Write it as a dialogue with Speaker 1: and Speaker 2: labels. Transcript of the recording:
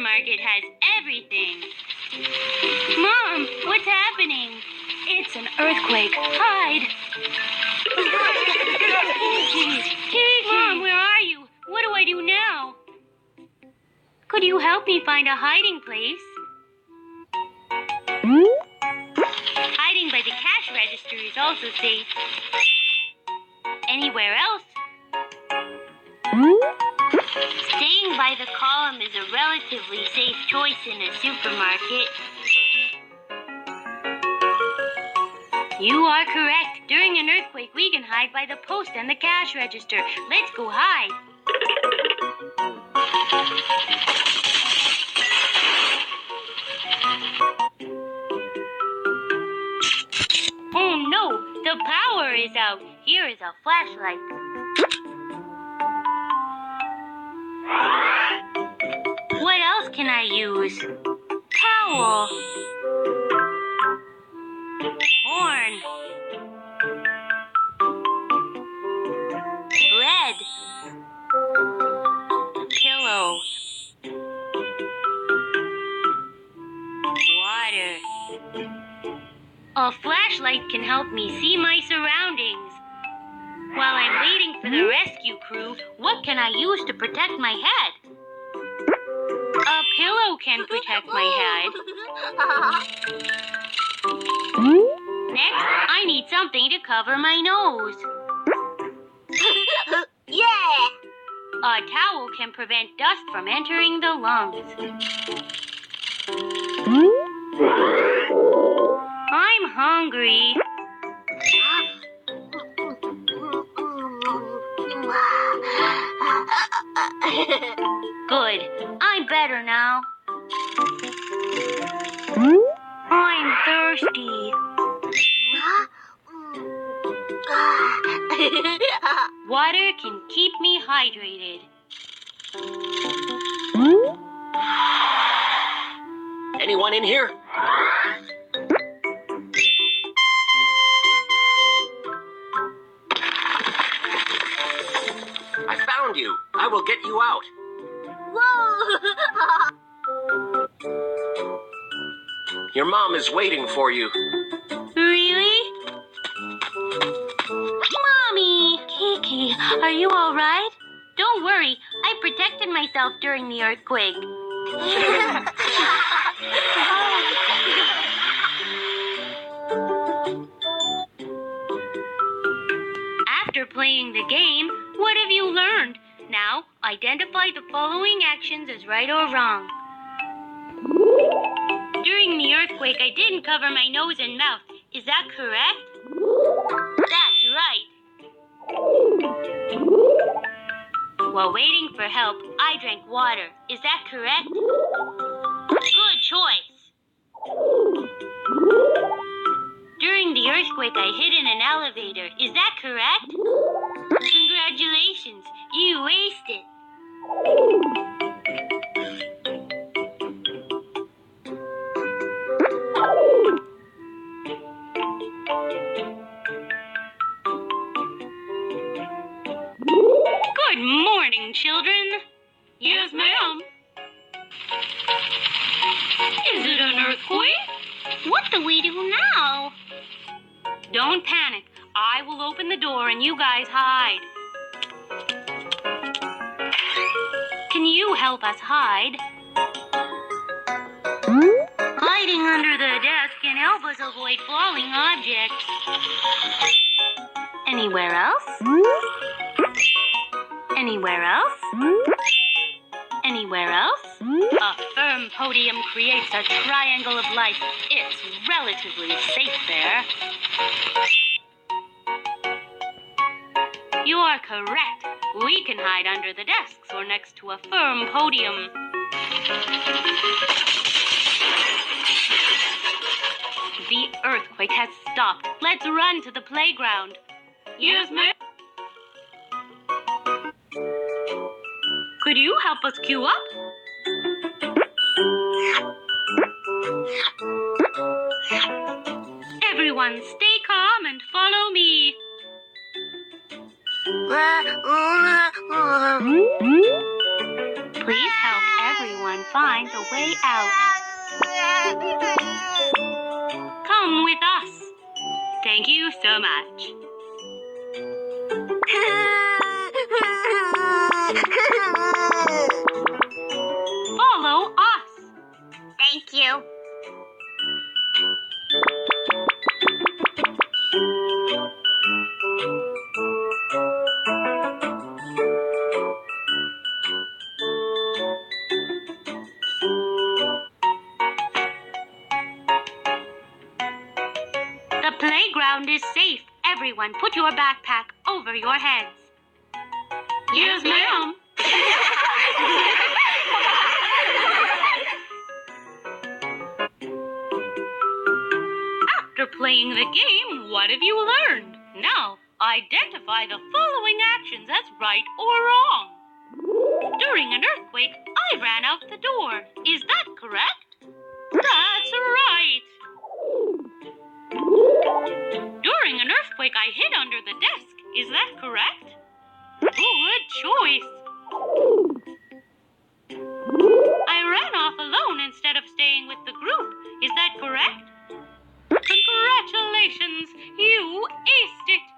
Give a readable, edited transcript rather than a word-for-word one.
Speaker 1: supermarket has everything. Mom, what's happening? It's an earthquake. Hide. Mom, where are you? What do I do now? Could you help me find a hiding place? Hiding by the cash register is also safe. Anywhere else? Staying by the column is a relatively safe choice in a supermarket. You are correct. During an earthquake, we can hide by the post and the cash register. Let's go hide. Oh no, the power is out. Here is a flashlight. What else can I use? Towel. Horn. Bread. Pillow. Water. A flashlight can help me see my surroundings. While I'm waiting for the rescue crew, what can I use to protect my head? A pillow can protect my head. Next, I need something to cover my nose.
Speaker 2: Yeah!
Speaker 1: A towel can prevent dust from entering the lungs. I'm hungry. Good. I'm better now. I'm thirsty. Water can keep me hydrated.
Speaker 3: Anyone in here? I found you. I will get you out.
Speaker 2: Whoa!
Speaker 3: Your mom is waiting for you.
Speaker 1: Really? Mommy! Kiki, are you all right? Don't worry. I protected myself during the earthquake. After playing the game, what have you learned? Now, identify the following actions as right or wrong. During the earthquake, I didn't cover my nose and mouth. Is that correct? That's right. While waiting for help, I drank water. Is that correct? Good choice. During the earthquake, I hid in an elevator. Is that correct? Congratulations, you aced it. Good morning, children. Yes, ma'am. Is it an earthquake? What do we do now? Don't panic. I will open the door and you guys hide. Can you help us hide? Hiding under the desk can help us avoid falling objects. Anywhere else? Anywhere else? Anywhere else? A firm podium creates a triangle of light. It's relatively safe there. You are correct. We can hide under the desks or next to a firm podium. The earthquake has stopped. Let's run to the playground. Yes, ma'am. Could you help us queue up? Everyone, stay calm and follow me. Please help everyone. everyone finds a way out. Come with us. Thank you so much. Follow us.
Speaker 2: Thank you.
Speaker 1: The playground is safe. Everyone, put your backpack over your heads. Yes, ma'am. After playing the game, what have you learned? Now, identify the following actions as right or wrong. During an earthquake, I ran out the door. Is that correct? That's right. During an earthquake, I hid under the desk. Is that correct? Good choice. I ran off alone instead of staying with the group. Is that correct? Congratulations, you aced it!